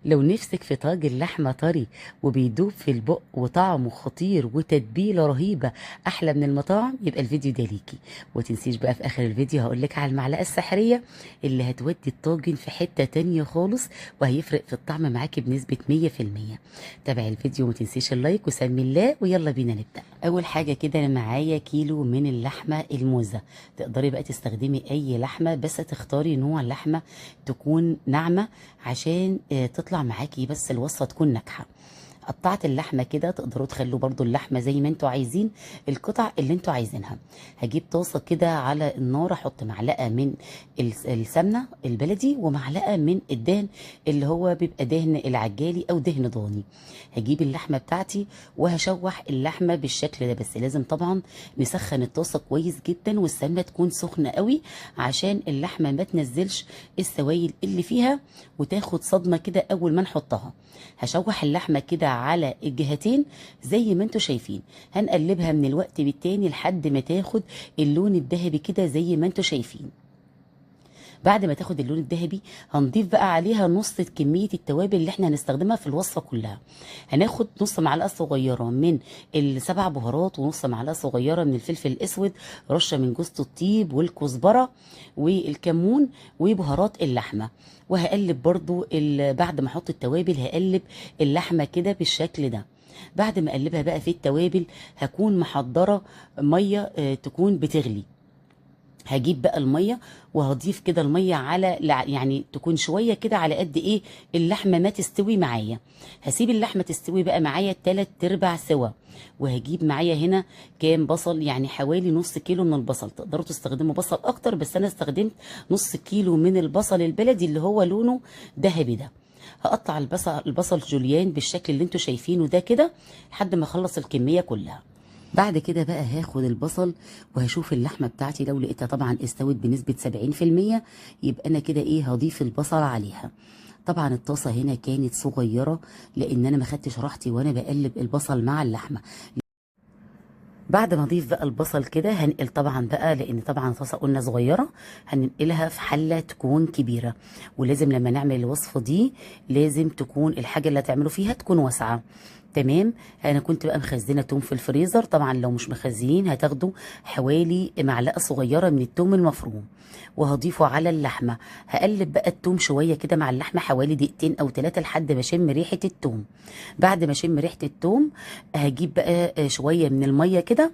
لو نفسك في طاجن لحمة طري وبيدوب في البق وطعمه خطير وتتبيلة رهيبة أحلى من المطاعم، يبقى الفيديو ده ليكي. وتنسيش بقى في آخر الفيديو هقولك على المعلقة السحرية اللي هتودي الطاجن في حتة تانية خالص، وهيفرق في الطعم معاكي بنسبة 100%. تابعي الفيديو ومتنسيش اللايك وسمي الله، ويلا بينا نبدأ. أول حاجة كده أنا معايا كيلو من اللحمة الموزة. تقدري بقى تستخدمي أي لحمة، بس تختاري نوع لحمة تكون ناعمة عشان تطلع معاكي بس الوصفة تكون ناجحة. قطعت اللحمه كده، تقدروا تخلوا برضو اللحمه زي ما انتوا عايزين، القطع اللي انتوا عايزينها. هجيب طاسه كده على النار، احط معلقه من السمنه البلدي ومعلقه من الدهن اللي هو بيبقى دهن العجالي او دهن ضاني. هجيب اللحمه بتاعتي وهشوح اللحمه بالشكل ده، بس لازم طبعا نسخن الطاسه كويس جدا والسمنه تكون سخنه قوي عشان اللحمه ما تنزلش السوائل اللي فيها وتاخد صدمه كده اول ما نحطها. هشوح اللحمه كده على الجهتين زي ما انتوا شايفين، هنقلبها من الوقت بالتاني لحد ما تاخد اللون الذهبي كده زي ما انتوا شايفين. بعد ما تاخد اللون الذهبي هنضيف بقى عليها نص كمية التوابل اللي احنا هنستخدمها في الوصفة كلها. هناخد نص معلقة صغيرة من السبع بهارات، ونص معلقة صغيرة من الفلفل الاسود، رشة من جوز الطيب والكزبرة والكمون وبهارات اللحمة. وهقلب برضو بعد ما احط التوابل هقلب اللحمة كده بالشكل ده. بعد ما اقلبها بقى في التوابل هكون محضرة مية تكون بتغلي. هجيب بقى الميه وهضيف كده الميه على يعني تكون شويه كده على قد ايه اللحمه ما تستوي معايا. هسيب اللحمه تستوي بقى معايا 3/4 سوا. وهجيب معايا هنا كام بصل، يعني حوالي نص كيلو من البصل. تقدروا تستخدموا بصل اكتر، بس انا استخدمت نص كيلو من البصل البلدي اللي هو لونه ذهبي ده. هقطع البصل جوليان بالشكل اللي انتوا شايفينه ده كده لحد ما اخلص الكميه كلها. بعد كده بقى هاخد البصل وهشوف اللحمة بتاعتي، لو لقيتها طبعا استوت بنسبة 70% يبقى انا كده ايه هضيف البصل عليها. طبعا الطاسة هنا كانت صغيرة لان انا ما خدتش راحتي وانا بقلب البصل مع اللحمة. بعد ما اضيف بقى البصل كده هنقل طبعا بقى، لان طبعا الطاسه قلنا صغيره، هننقلها في حله تكون كبيره. ولازم لما نعمل الوصفه دي لازم تكون الحاجه اللي هتعملوا فيها تكون واسعه. تمام. انا كنت بقى مخزنه توم في الفريزر، طبعا لو مش مخزنين هتاخدوا حوالي معلقه صغيره من التوم المفروم وهضيفه على اللحمه. هقلب بقى التوم شويه كده مع اللحمه حوالي دقيقتين او 3 لحد ما اشم ريحه التوم. بعد ما اشم ريحه التوم هجيب بقى شويه من الميه كده،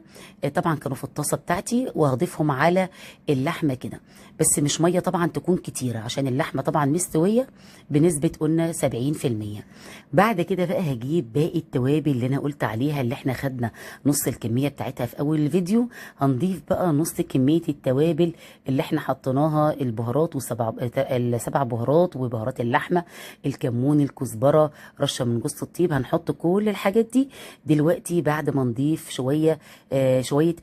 طبعا كانوا في الطاسه بتاعتي، وهضيفهم على اللحمه كده. بس مش ميه طبعا تكون كتيره عشان اللحمه طبعا مستويه بنسبه قلنا 70%. بعد كده بقى هجيب باقي التوابل اللي انا قلت عليها اللي احنا خدنا نص الكميه بتاعتها في اول الفيديو. هنضيف بقى نص كميه التوابل اللي احنا حطيناها، البهارات السبع بهارات وبهارات اللحمه، الكمون، الكزبره، رشه من جوز الطيب. هنحط كل الحاجات دي دلوقتي بعد ما نضيف شويه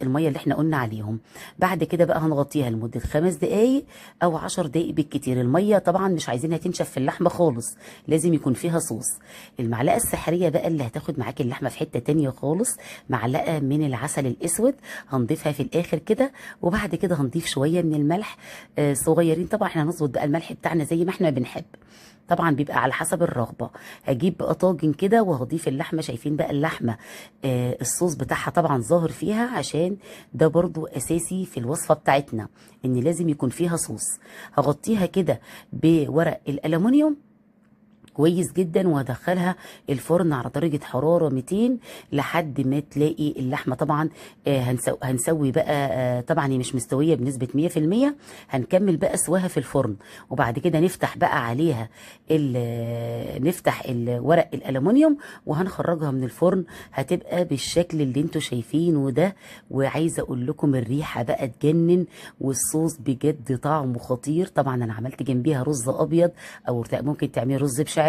الميه اللي احنا قلنا عليهم. بعد كده بقى هنغطيها لمده 5 دقائق او 10 دقائق بالكتير. الميه طبعا مش عايزينها تنشف في اللحمه خالص، لازم يكون فيها صوص. المعلقه السحريه بقى اللي هتاخد معاكي اللحمه في حته تانية خالص، معلقه من العسل الاسود هنضيفها في الاخر كده. وبعد كده هنضيف شويه من الملح صغيرين. طبعا احنا هنظبط بقى الملح بتاعنا زي ما احنا بنحب، طبعا بيبقى على حسب الرغبه. هجيب بقى طاجن كده وهضيف اللحمه. شايفين بقى اللحمه الصوص بتاعها طبعا ظاهر فيها، عشان ده برضو اساسي في الوصفه بتاعتنا ان لازم يكون فيها صوص. هغطيها كده بورق الالومنيوم كويس جدا، وهدخلها الفرن على درجة حرارة 200 لحد ما تلاقي اللحمة طبعا هنسوي بقى طبعا هي مش مستوية بنسبة 100%. هنكمل بقى سواها في الفرن، وبعد كده نفتح بقى عليها نفتح ورق الألمونيوم وهنخرجها من الفرن. هتبقى بالشكل اللي انتوا شايفينه ده. وعايزة اقول لكم الريحة بقى تجنن، والصوص بجد طعمه خطير. طبعا انا عملت جنبيها رز ابيض، او ممكن تعملي رز بشعرية،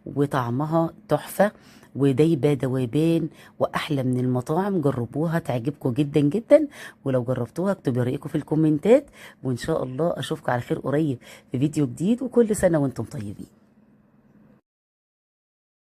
وطعمها تحفة ودايبة دوابان واحلى من المطاعم. جربوها تعجبكم جدا جدا، ولو جربتوها اكتبوا رايكم في الكومنتات. وان شاء الله اشوفكم على خير قريب في فيديو جديد، وكل سنة وانتم طيبين.